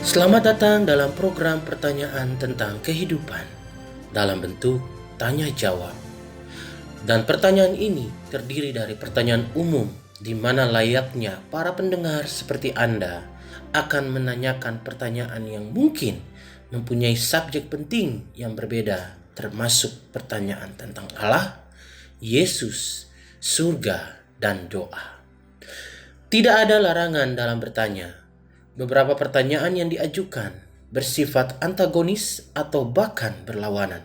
Selamat datang dalam program pertanyaan tentang kehidupan dalam bentuk tanya jawab. Dan pertanyaan ini terdiri dari pertanyaan umum di mana layaknya para pendengar seperti Anda akan menanyakan pertanyaan yang mungkin mempunyai subjek penting yang berbeda, termasuk pertanyaan tentang Allah, Yesus, surga, dan doa. Tidak ada larangan dalam bertanya. Beberapa pertanyaan yang diajukan bersifat antagonis atau bahkan berlawanan.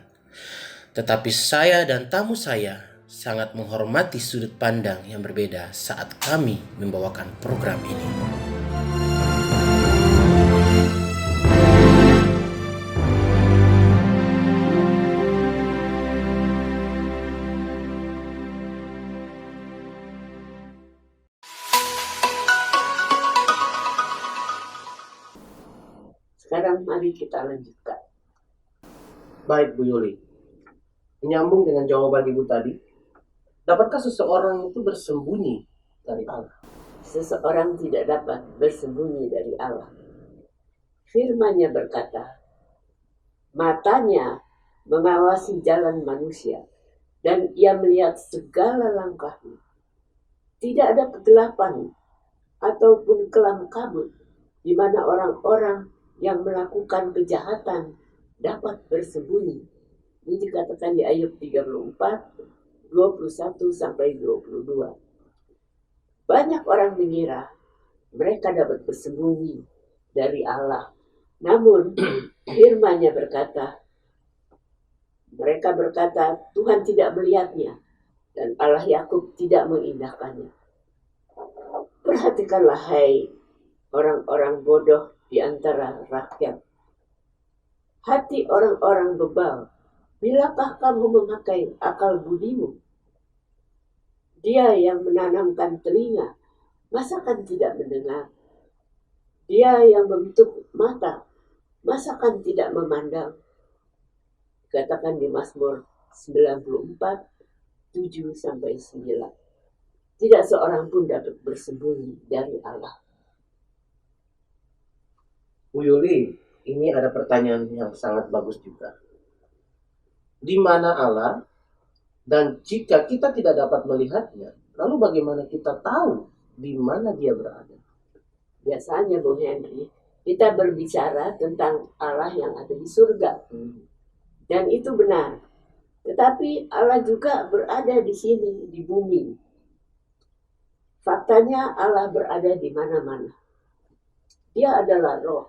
Tetapi saya dan tamu saya sangat menghormati sudut pandang yang berbeda saat kami membawakan program ini. Sekarang mari kita lanjutkan. Baik Bu Yuli, menyambung dengan jawaban Ibu tadi, dapatkah seseorang itu bersembunyi dari Allah? Seseorang tidak dapat bersembunyi dari Allah. Firman-Nya berkata, matanya mengawasi jalan manusia dan ia melihat segala langkahnya. Tidak ada kegelapan ataupun kelam kabut di mana orang-orang yang melakukan kejahatan dapat bersembunyi. Ini dikatakan di Ayub 34, 21 sampai 22. Banyak orang mengira mereka dapat bersembunyi dari Allah. Namun firman-Nya berkata, mereka berkata Tuhan tidak melihatnya dan Allah Yakub tidak mengindahkannya. Perhatikanlah hai orang-orang bodoh di antara rakyat. Hati orang-orang bebal, bilakah kamu memakai akal budimu? Dia yang menanamkan telinga, masakan tidak mendengar? Dia yang membentuk mata, masakan tidak memandang? Katakan di Mazmur 94, 7 sampai 9. Tidak seorang pun dapat bersembunyi dari Allah. Bu Yuli, ini ada pertanyaan yang sangat bagus juga. Di mana Allah? Dan jika kita tidak dapat melihatnya, lalu bagaimana kita tahu di mana dia berada? Biasanya Bung Henry, kita berbicara tentang Allah yang ada di surga. Dan itu benar. Tetapi Allah juga berada di sini, di bumi. Faktanya Allah berada di mana-mana. Dia adalah roh.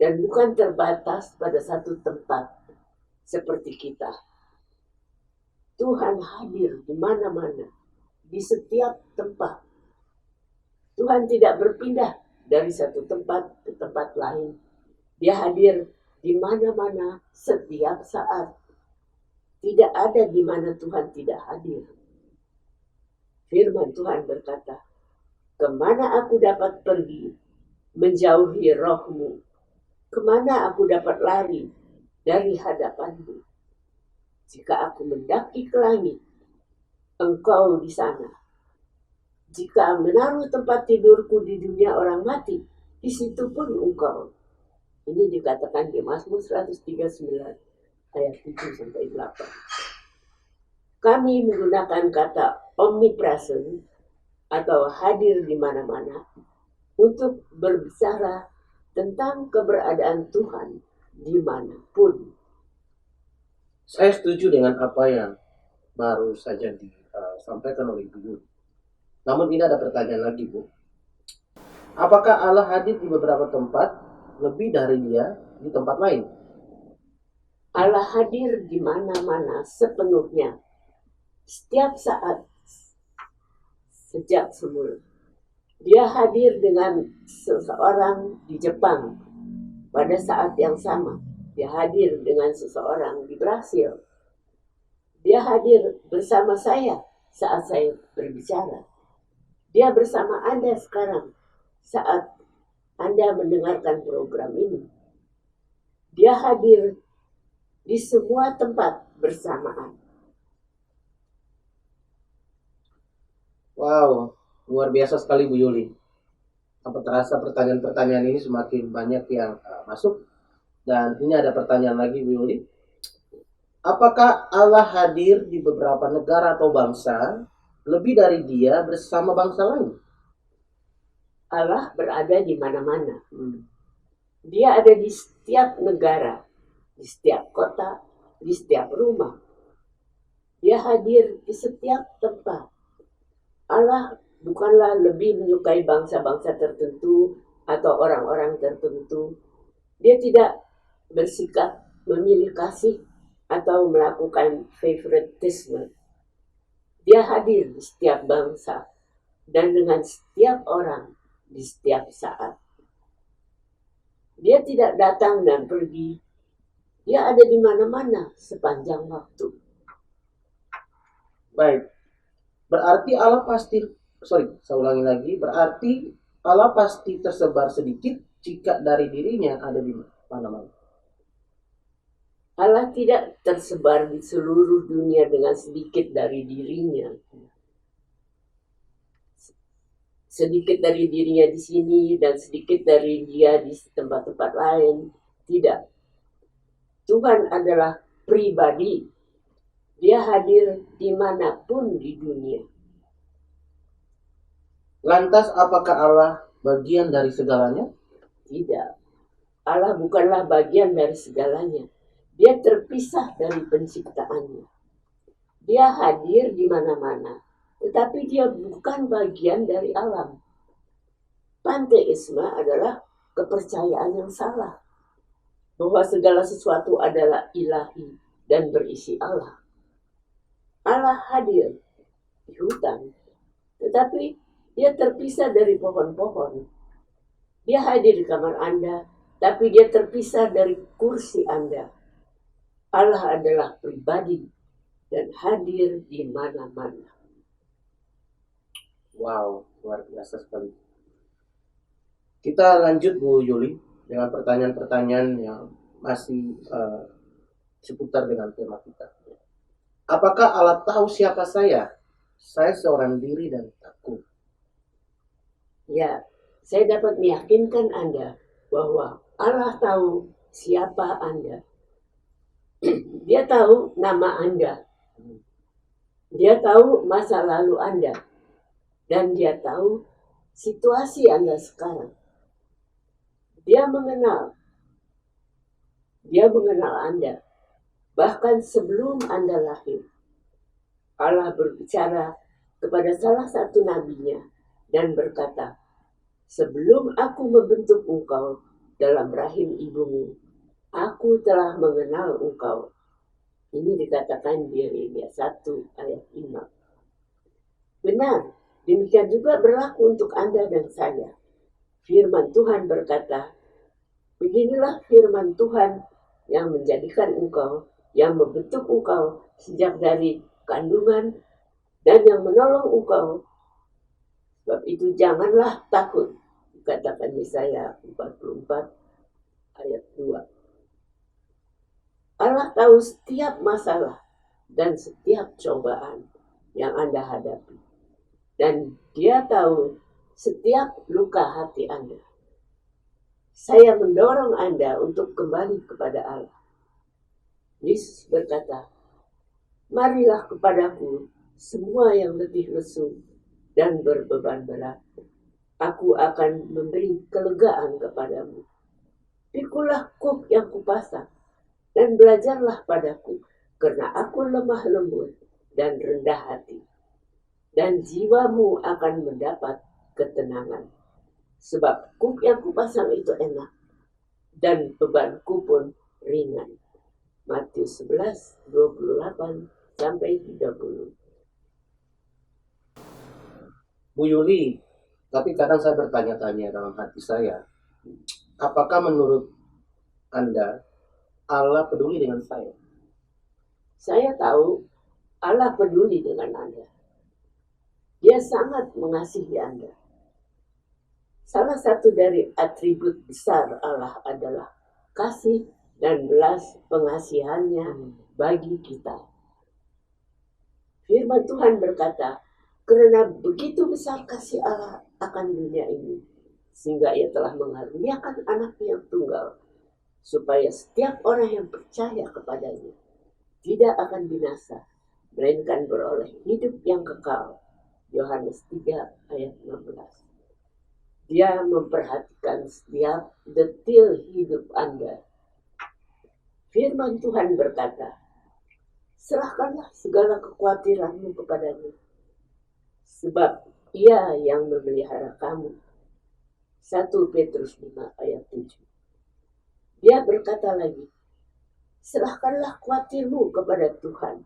Dan bukan terbatas pada satu tempat seperti kita. Tuhan hadir di mana-mana, di setiap tempat. Tuhan tidak berpindah dari satu tempat ke tempat lain. Dia hadir di mana-mana setiap saat. Tidak ada di mana Tuhan tidak hadir. Firman Tuhan berkata, kemana aku dapat pergi menjauhi rohmu? Kemana aku dapat lari dari hadapanmu? Jika aku mendaki ke langit, engkau di sana. Jika menaruh tempat tidurku di dunia orang mati, di situ pun engkau. Ini dikatakan di Mazmur 139 ayat 7 sampai 8. Kami menggunakan kata omnipresent atau hadir di mana-mana untuk berbicara tentang keberadaan Tuhan dimanapun. Saya setuju dengan apa yang baru saja disampaikan oleh Ibu. Namun ini ada pertanyaan lagi, Bu. Apakah Allah hadir di beberapa tempat lebih dari dia di tempat lain? Allah hadir di mana-mana sepenuhnya, setiap saat, sejak semula. Dia hadir dengan seseorang di Jepang pada saat yang sama. Dia hadir dengan seseorang di Brasil. Dia hadir bersama saya saat saya berbicara. Dia bersama Anda sekarang saat Anda mendengarkan program ini. Dia hadir di semua tempat bersamaan. Wow, luar biasa sekali Bu Yuli. Apa terasa pertanyaan-pertanyaan ini semakin banyak yang masuk. Dan ini ada pertanyaan lagi, Bu Yuli. Apakah Allah hadir di beberapa negara atau bangsa lebih dari dia bersama bangsa lain? Allah berada di mana-mana. Dia ada di setiap negara, di setiap kota, di setiap rumah. Dia hadir di setiap tempat. Allah bukanlah lebih menyukai bangsa-bangsa tertentu atau orang-orang tertentu. Dia tidak bersikap memilih kasih atau melakukan favoritisme. Dia hadir di setiap bangsa dan dengan setiap orang di setiap saat. Dia tidak datang dan pergi. Dia ada di mana-mana sepanjang waktu. Baik. Berarti Allah pasti, saya ulangi lagi, berarti Allah pasti tersebar sedikit jika dari dirinya ada di mana-mana. Allah tidak tersebar di seluruh dunia dengan sedikit dari dirinya. Sedikit dari dirinya di sini dan sedikit dari dia di tempat-tempat lain. Tidak. Tuhan adalah pribadi. Dia hadir dimanapun di dunia. Lantas apakah Allah bagian dari segalanya? Tidak. Allah bukanlah bagian dari segalanya. Dia terpisah dari penciptaannya. Dia hadir di mana-mana, tetapi dia bukan bagian dari alam. Panteisme adalah kepercayaan yang salah, bahwa segala sesuatu adalah ilahi dan berisi Allah. Allah hadir di hutan, tetapi dia terpisah dari pohon-pohon. Dia hadir di kamar Anda, tapi dia terpisah dari kursi Anda. Allah adalah pribadi dan hadir di mana-mana. Wow, luar biasa sekali. Kita lanjut Bu Yuli dengan pertanyaan-pertanyaan yang masih seputar dengan tema kita. Apakah Allah tahu siapa saya? Saya seorang diri dan takut. Ya, saya dapat meyakinkan Anda bahwa Allah tahu siapa Anda. Dia tahu nama Anda. Dia tahu masa lalu Anda. Dan dia tahu situasi Anda sekarang. Dia mengenal Anda. Bahkan sebelum Anda lahir. Allah berbicara kepada salah satu nabinya dan berkata, sebelum aku membentuk engkau dalam rahim ibumu, aku telah mengenal engkau. Ini dikatakan di Yeremia 1 ayat 5. Benar, demikian juga berlaku untuk Anda dan saya. Firman Tuhan berkata, beginilah firman Tuhan yang menjadikan engkau, yang membentuk engkau sejak dari kandungan, dan yang menolong engkau. Sebab itu janganlah takut, dikatakan Yesaya 44 ayat 2. Allah tahu setiap masalah dan setiap cobaan yang Anda hadapi. Dan dia tahu setiap luka hati Anda. Saya mendorong Anda untuk kembali kepada Allah. Yesus berkata, marilah kepadaku semua yang letih lesu dan berbeban berat. Aku akan memberi kelegaan kepadamu. Pikulah kuk yang kupasang dan belajarlah padaku, karena aku lemah lembut dan rendah hati. Dan jiwamu akan mendapat ketenangan. Sebab kuk yang kupasang itu enak, dan bebanku pun ringan. Matius 11, 28 sampai 30. Bu Yuli, tapi kadang saya bertanya-tanya dalam hati saya, apakah menurut Anda Allah peduli dengan saya? Saya tahu Allah peduli dengan Anda. Dia sangat mengasihi Anda. Salah satu dari atribut besar Allah adalah kasih dan belas pengasihannya bagi kita. Firman Tuhan berkata, karena begitu besar kasih Allah akan dunia ini, sehingga ia telah mengaruniakan anaknya yang tunggal, supaya setiap orang yang percaya kepadanya tidak akan binasa, melainkan beroleh hidup yang kekal. Yohanes 3 ayat 16. Dia memperhatikan setiap detil hidup Anda. Firman Tuhan berkata, serahkanlah segala kekhawatiranmu kepadanya, sebab Ia yang memelihara kamu. 1 Petrus 5 ayat 7. Dia berkata lagi, serahkanlah khawatirmu kepada Tuhan,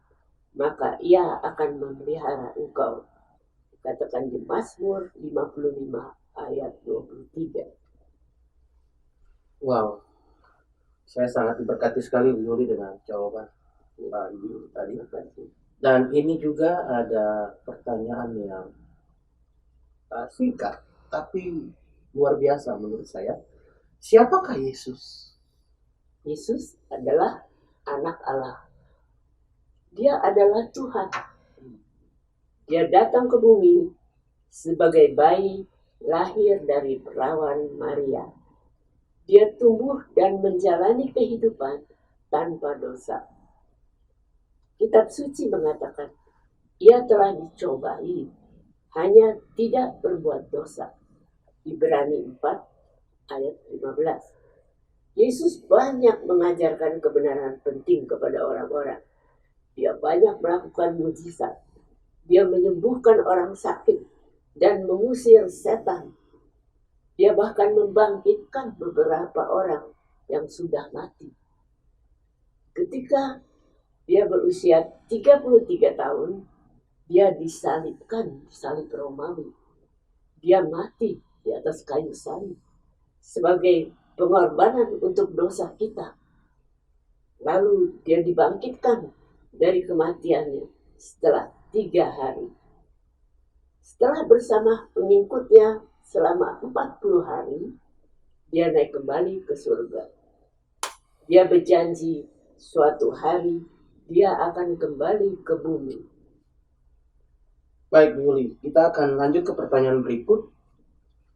maka Ia akan memelihara engkau. Katakan di Mazmur 55 ayat 23. Wow, saya sangat diberkati sekali Bu Yuli dengan jawaban Ibu tadi. Dan ini juga ada pertanyaan yang singkat, tapi luar biasa menurut saya. Siapakah Yesus? Yesus adalah anak Allah. Dia adalah Tuhan. Dia datang ke bumi sebagai bayi lahir dari perawan Maria. Dia tumbuh dan menjalani kehidupan tanpa dosa. Kitab suci mengatakan, ia telah dicobai, hanya tidak berbuat dosa. Ibrani 4 ayat 15. Yesus banyak mengajarkan kebenaran penting kepada orang-orang. Dia banyak melakukan mujizat. Dia menyembuhkan orang sakit dan mengusir setan. Dia bahkan membangkitkan beberapa orang yang sudah mati. Ketika dia berusia 33 tahun, dia disalibkan di salib Romawi. Dia mati di atas kayu salib sebagai pengorbanan untuk dosa kita. Lalu dia dibangkitkan dari kematiannya setelah 3 hari. Setelah bersama pengikutnya selama 40 hari, dia naik kembali ke surga. Dia berjanji suatu hari dia akan kembali ke bumi. Baik Bu Yuli, kita akan lanjut ke pertanyaan berikut.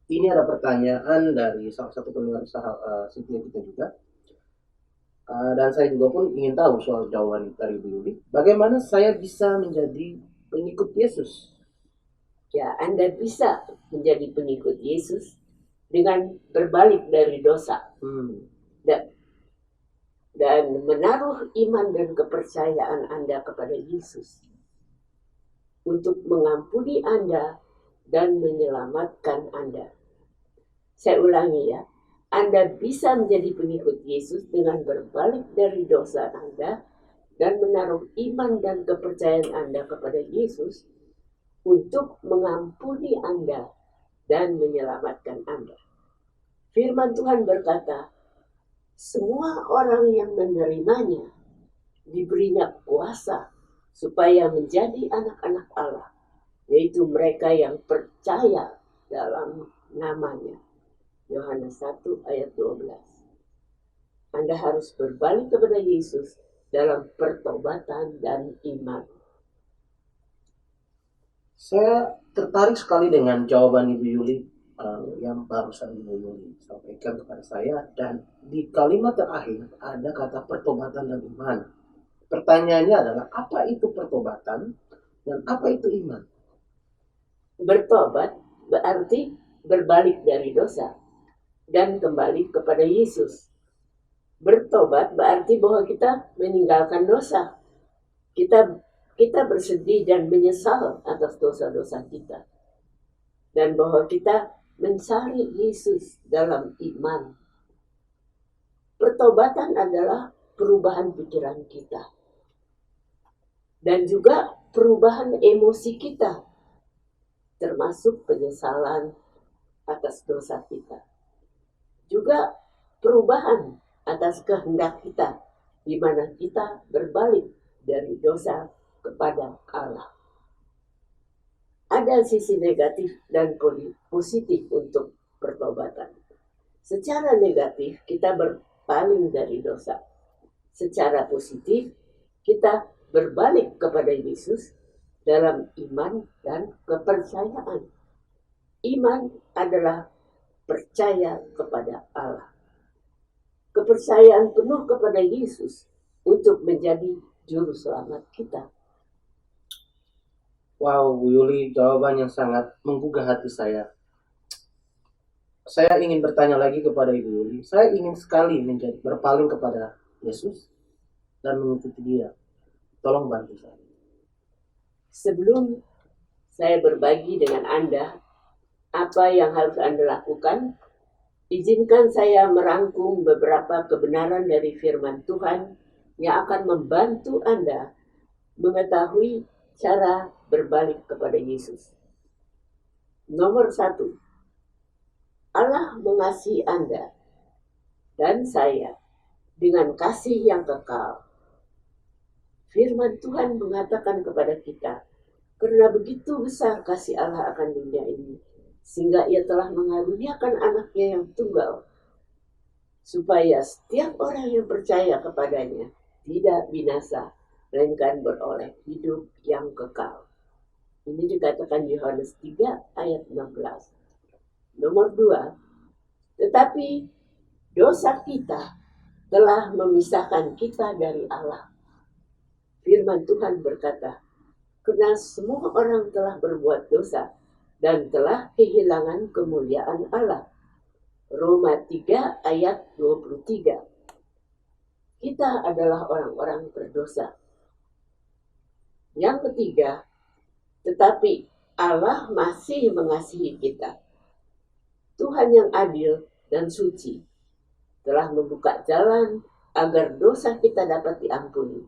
Ini ada pertanyaan dari salah satu pendengar setia kita juga. Dan saya juga pun ingin tahu soal jawaban dari Bu Yuli. Bagaimana saya bisa menjadi pengikut Yesus? Ya, Anda bisa menjadi pengikut Yesus dengan berbalik dari dosa. Dan menaruh iman dan kepercayaan Anda kepada Yesus untuk mengampuni Anda dan menyelamatkan Anda. Saya ulangi ya, Anda bisa menjadi pengikut Yesus dengan berbalik dari dosa Anda dan menaruh iman dan kepercayaan Anda kepada Yesus untuk mengampuni Anda dan menyelamatkan Anda. Firman Tuhan berkata, semua orang yang menerimanya diberinya kuasa supaya menjadi anak-anak Allah, yaitu mereka yang percaya dalam namanya. Yohanes 1 ayat 12. Anda harus berbalik kepada Yesus dalam pertobatan dan iman. Saya tertarik sekali dengan jawaban Ibu Yuli yang barusan Ibu Yuli sampaikan kepada saya. Dan di kalimat terakhir ada kata pertobatan dan iman. Pertanyaannya adalah, apa itu pertobatan dan apa itu iman? Bertobat berarti berbalik dari dosa dan kembali kepada Yesus. Bertobat berarti bahwa kita meninggalkan dosa. Kita bersedih dan menyesal atas dosa-dosa kita. Dan bahwa kita mencari Yesus dalam iman. Pertobatan adalah perubahan pikiran kita. Dan juga perubahan emosi kita. Termasuk penyesalan atas dosa kita. Juga perubahan atas kehendak kita, di mana kita berbalik dari dosa kepada Allah. Ada sisi negatif dan positif untuk pertobatan. Secara negatif, kita berpaling dari dosa. Secara positif, kita berbalik kepada Yesus dalam iman dan kepercayaan. Iman adalah percaya kepada Allah. Kepercayaan penuh kepada Yesus untuk menjadi juru selamat kita. Wow, Bu Yuli, jawaban yang sangat menggugah hati saya. Saya ingin bertanya lagi kepada Ibu Yuli. Saya ingin sekali berpaling kepada Yesus dan mengikuti Dia. Tolong bantu saya. Sebelum saya berbagi dengan Anda apa yang harus Anda lakukan, izinkan saya merangkum beberapa kebenaran dari firman Tuhan yang akan membantu Anda mengetahui cara berbalik kepada Yesus. Nomor 1, Allah mengasihi Anda dan saya dengan kasih yang kekal. Firman Tuhan mengatakan kepada kita, karena begitu besar kasih Allah akan dunia ini, sehingga Ia telah mengaruniakan anaknya yang tunggal, supaya setiap orang yang percaya kepadanya tidak binasa, melainkan beroleh hidup yang kekal. Ini dikatakan Yohanes 3 ayat 16. Nomor 2, tetapi dosa kita telah memisahkan kita dari Allah. Firman Tuhan berkata, karena semua orang telah berbuat dosa dan telah kehilangan kemuliaan Allah. Roma 3 ayat 23. Kita adalah orang-orang berdosa. Yang ketiga, tetapi Allah masih mengasihi kita. Tuhan yang adil dan suci telah membuka jalan agar dosa kita dapat diampuni.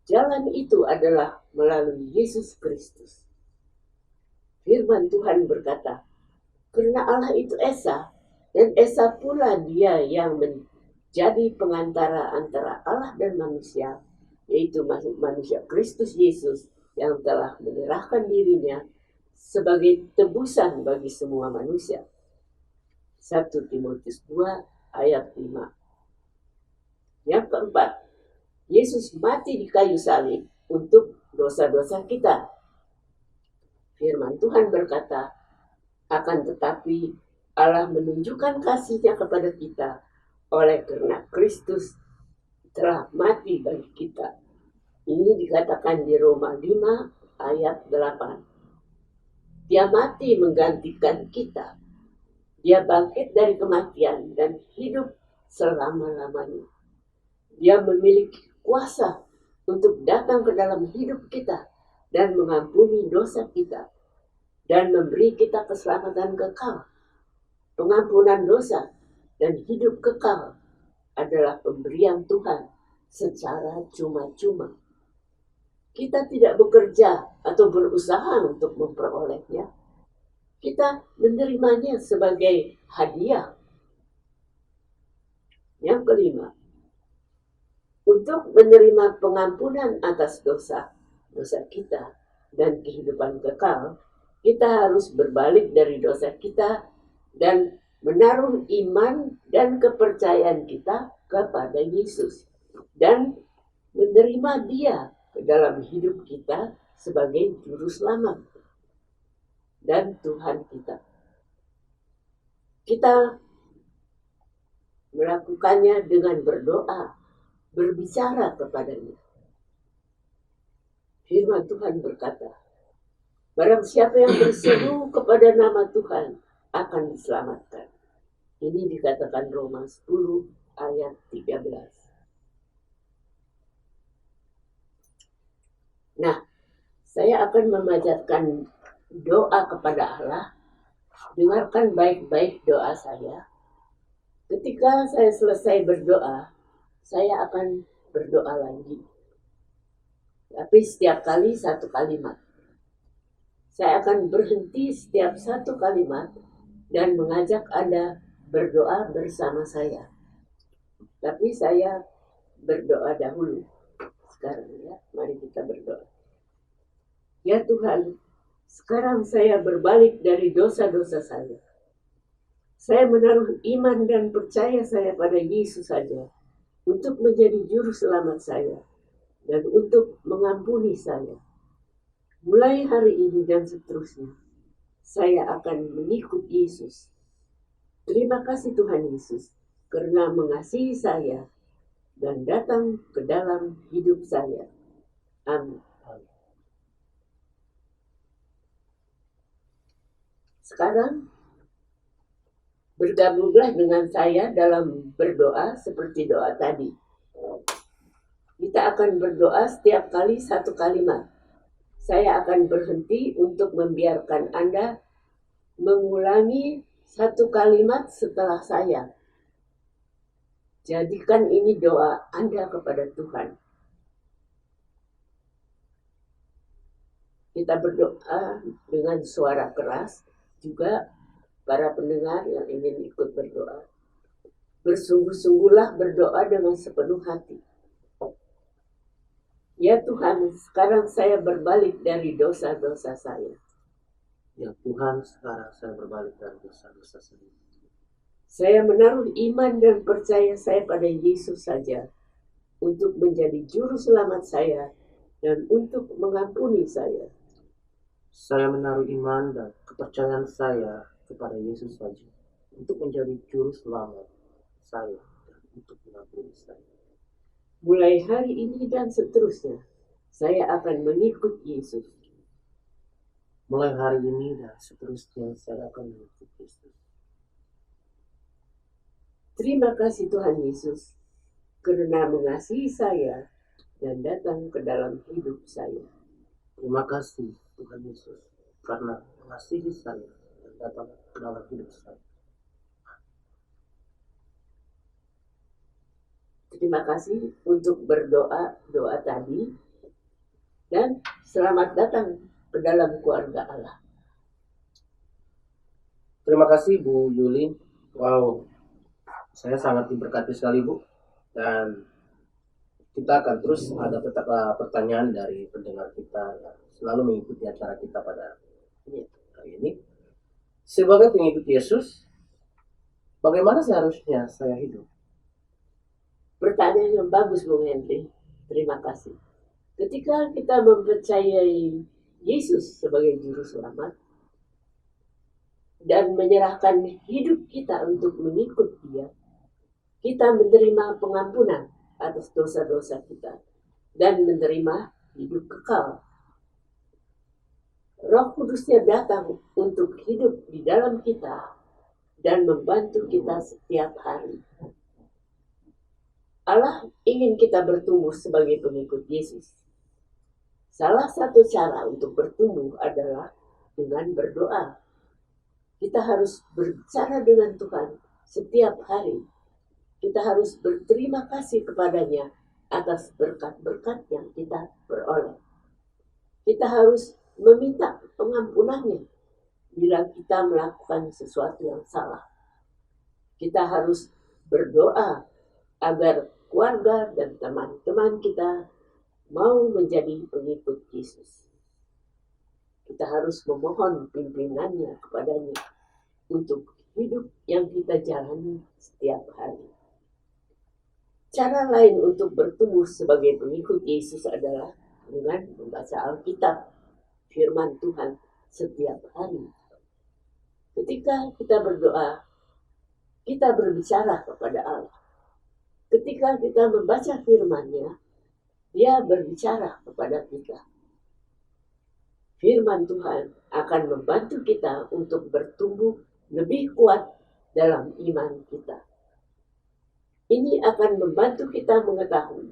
Jalan itu adalah melalui Yesus Kristus. Firman Tuhan berkata, karena Allah itu Esa, dan Esa pula Dia yang menjadi pengantara antara Allah dan manusia, yaitu manusia Kristus Yesus yang telah menyerahkan dirinya sebagai tebusan bagi semua manusia. 1 Timotius 2 ayat 5. Yang keempat, Yesus mati di kayu salib untuk dosa-dosa kita. Firman Tuhan berkata, akan tetapi Allah menunjukkan kasih-Nya kepada kita oleh karena Kristus telah mati bagi kita. Ini dikatakan di Roma 5 ayat 8. Dia mati menggantikan kita. Dia bangkit dari kematian dan hidup selama-lamanya. Dia memiliki kuasa untuk datang ke dalam hidup kita dan mengampuni dosa kita dan memberi kita keselamatan kekal. Pengampunan dosa dan hidup kekal adalah pemberian Tuhan secara cuma-cuma. Kita tidak bekerja atau berusaha untuk memperolehnya. Kita menerimanya sebagai hadiah. Yang kelima, untuk menerima pengampunan atas dosa kita dan kehidupan kekal, kita harus berbalik dari dosa kita dan menaruh iman dan kepercayaan kita kepada Yesus dan menerima Dia ke dalam hidup kita sebagai juru selamat dan Tuhan kita. Kita melakukannya dengan berdoa, berbicara kepadanya. Firman Tuhan berkata, barang siapa yang berseru kepada nama Tuhan akan diselamatkan. Ini dikatakan Roma 10 ayat 13. Nah, saya akan memanjatkan doa kepada Allah. Dengarkan baik-baik doa saya. Ketika saya selesai berdoa, saya akan berdoa lagi. Tapi setiap kali satu kalimat. Saya akan berhenti setiap satu kalimat dan mengajak Anda berdoa bersama saya. Tapi saya berdoa dahulu. Sekarang ya, mari kita berdoa. Ya Tuhan, sekarang saya berbalik dari dosa-dosa saya. Saya menaruh iman dan percaya saya pada Yesus saja untuk menjadi juru selamat saya dan untuk mengampuni saya. Mulai hari ini dan seterusnya, saya akan mengikut Yesus Terima kasih Tuhan Yesus karena mengasihi saya dan datang ke dalam hidup saya. Amin. Sekarang bergabunglah dengan saya dalam berdoa seperti doa tadi. Kita akan berdoa setiap kali satu kalimat. Saya akan berhenti untuk membiarkan Anda mengulangi satu kalimat setelah saya. Jadikan ini doa Anda kepada Tuhan. Kita berdoa dengan suara keras, juga para pendengar yang ingin ikut berdoa. Bersungguh-sungguhlah berdoa dengan sepenuh hati. Ya Tuhan, sekarang saya berbalik dari dosa-dosa saya. Ya Tuhan, sekarang saya berbalik dari dosa-dosa saya. Saya menaruh iman dan percaya saya pada Yesus saja untuk menjadi juru selamat saya dan untuk mengampuni saya. Saya menaruh iman dan kepercayaan saya kepada Yesus saja untuk menjadi juru selamat saya dan untuk mengampuni saya. Mulai hari ini dan seterusnya, saya akan mengikut Yesus. Mulai hari ini dan seterusnya saya akan mengikut Yesus. Terima kasih Tuhan Yesus karena mengasihi saya dan datang ke dalam hidup saya. Terima kasih Tuhan Yesus karena mengasihi saya dan datang ke dalam hidup saya. Terima kasih untuk doa tadi dan selamat datang ke dalam keluarga Allah. Terima kasih Bu Yuli. Wow, saya sangat diberkati sekali Bu. Dan kita akan terus ada pertanyaan dari pendengar kita yang selalu mengikuti acara kita pada hari ini. Sebagai pengikut Yesus, bagaimana seharusnya saya hidup? Pertanyaan yang bagus Bung Henry. Terima kasih. Ketika kita mempercayai Yesus sebagai juru selamat dan menyerahkan hidup kita untuk mengikut Dia, kita menerima pengampunan atas dosa-dosa kita dan menerima hidup kekal. Roh Kudusnya datang untuk hidup di dalam kita dan membantu kita setiap hari. Allah ingin kita bertumbuh sebagai pengikut Yesus. Salah satu cara untuk bertumbuh adalah dengan berdoa. Kita harus berbicara dengan Tuhan setiap hari. Kita harus berterima kasih kepadanya atas berkat-berkat yang kita peroleh. Kita harus meminta pengampunannya bila kita melakukan sesuatu yang salah. Kita harus berdoa agar keluarga dan teman-teman kita mau menjadi pengikut Yesus. Kita harus memohon pimpinannya kepadanya untuk hidup yang kita jalani setiap hari. Cara lain untuk bertumbuh sebagai pengikut Yesus adalah dengan membaca Alkitab, firman Tuhan setiap hari. Ketika kita berdoa, kita berbicara kepada Allah. Ketika kita membaca firman-Nya, Dia berbicara kepada kita. Firman Tuhan akan membantu kita untuk bertumbuh lebih kuat dalam iman kita. Ini akan membantu kita mengetahui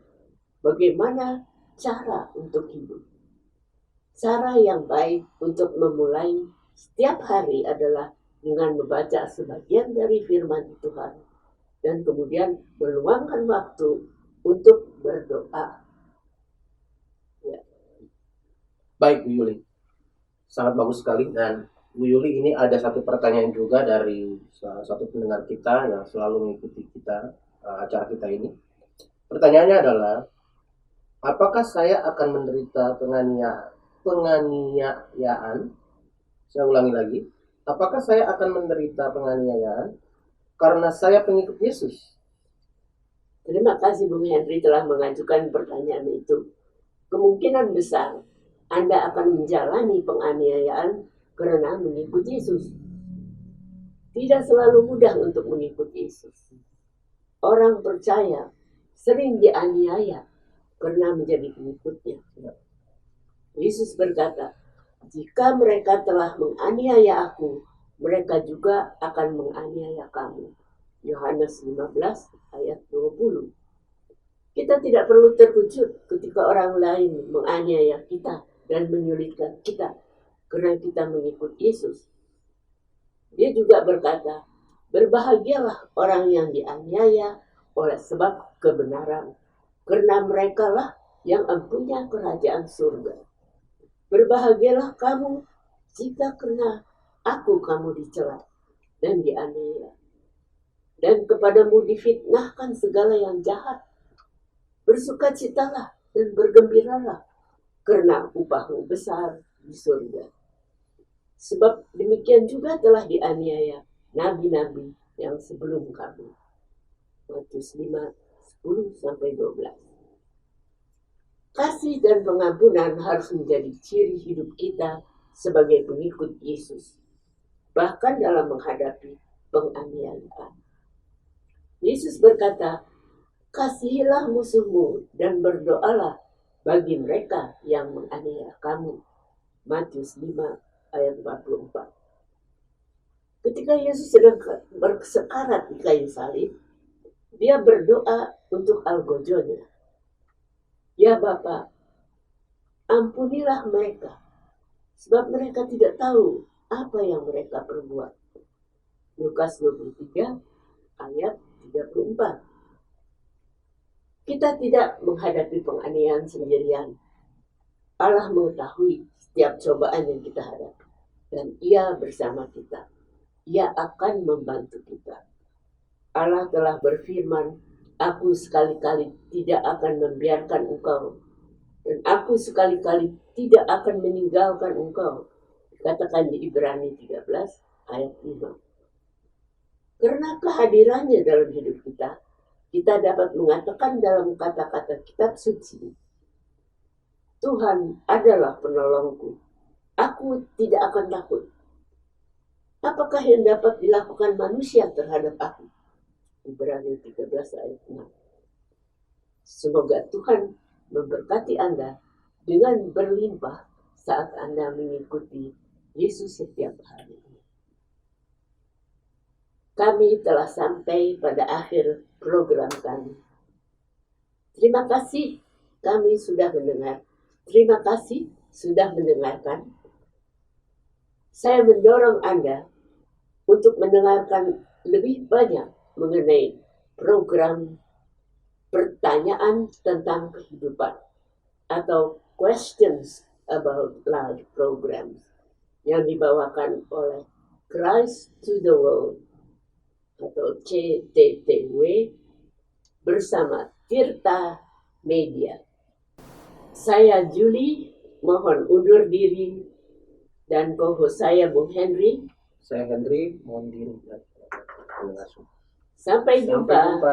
bagaimana cara untuk hidup. Cara yang baik untuk memulai setiap hari adalah dengan membaca sebagian dari firman Tuhan dan kemudian meluangkan waktu untuk berdoa. Ya. Baik Bu Yuli, sangat bagus sekali. Dan Bu Yuli, ini ada satu pertanyaan juga dari salah satu pendengar kita yang selalu mengikuti kita, acara kita ini. Pertanyaannya adalah, apakah saya akan menderita penganiayaan? Saya ulangi lagi, apakah saya akan menderita penganiayaan karena saya pengikut Yesus? Terima kasih Bung Henry telah mengajukan pertanyaan itu. Kemungkinan besar Anda akan menjalani penganiayaan karena mengikut Yesus. Tidak selalu mudah untuk mengikuti Yesus. Orang percaya sering dianiaya karena menjadi pengikutnya. Yesus berkata, jika mereka telah menganiaya aku, mereka juga akan menganiaya kamu. Yohanes 15 ayat 20. Kita tidak perlu terkejut ketika orang lain menganiaya kita dan menyulitkan kita karena kita mengikut Yesus. Dia juga berkata, berbahagialah orang yang dianiaya oleh sebab kebenaran, karena merekalah yang mempunyai kerajaan surga. Berbahagialah kamu jika karena aku kamu dicela dan dianiaya, dan kepadamu difitnahkan segala yang jahat. Bersukacitalah dan bergembiralah, karena upahmu besar di surga. Sebab demikian juga telah dianiaya nabi-nabi yang sebelum kamu. Matius 5, 10-12. Kasih dan pengampunan harus menjadi ciri hidup kita sebagai pengikut Yesus, bahkan dalam menghadapi penganiayaan. Yesus berkata, kasihilah musuhmu dan berdoalah bagi mereka yang menganiaya kamu. Matius 5 ayat 44. Ketika Yesus sedang bersekarat di kayu salib, dia berdoa untuk algojonya. Ya Bapa, ampunilah mereka, sebab mereka tidak tahu apa yang mereka perbuat. Lukas 23 ayat 34. Kita tidak menghadapi penganiayaan sendirian. Allah mengetahui setiap cobaan yang kita hadapi, dan Ia bersama kita. Ia akan membantu kita. Allah telah berfirman, aku sekali-kali tidak akan membiarkan engkau, dan aku sekali-kali tidak akan meninggalkan engkau. Katakan di Ibrani 13 ayat 5. Karena kehadirannya dalam hidup kita, kita dapat mengatakan dalam kata-kata kitab suci, Tuhan adalah penolongku. Aku tidak akan takut. Apakah yang dapat dilakukan manusia terhadap aku? Ibrani 13 ayat 6. Semoga Tuhan memberkati Anda dengan berlimpah saat Anda mengikuti Yesus setiap hari. Kami telah sampai pada akhir program kami. Terima kasih kami sudah mendengar. Terima kasih sudah mendengarkan. Saya mendorong Anda untuk mendengarkan lebih banyak mengenai program pertanyaan tentang kehidupan atau questions about life programs yang dibawakan oleh Christ to the World atau CTTW bersama Tirta Media. Saya Julie, mohon undur diri, dan co-host saya Bung Henry. Saya Henry, mohon diri. Sampai jumpa. Sampai jumpa.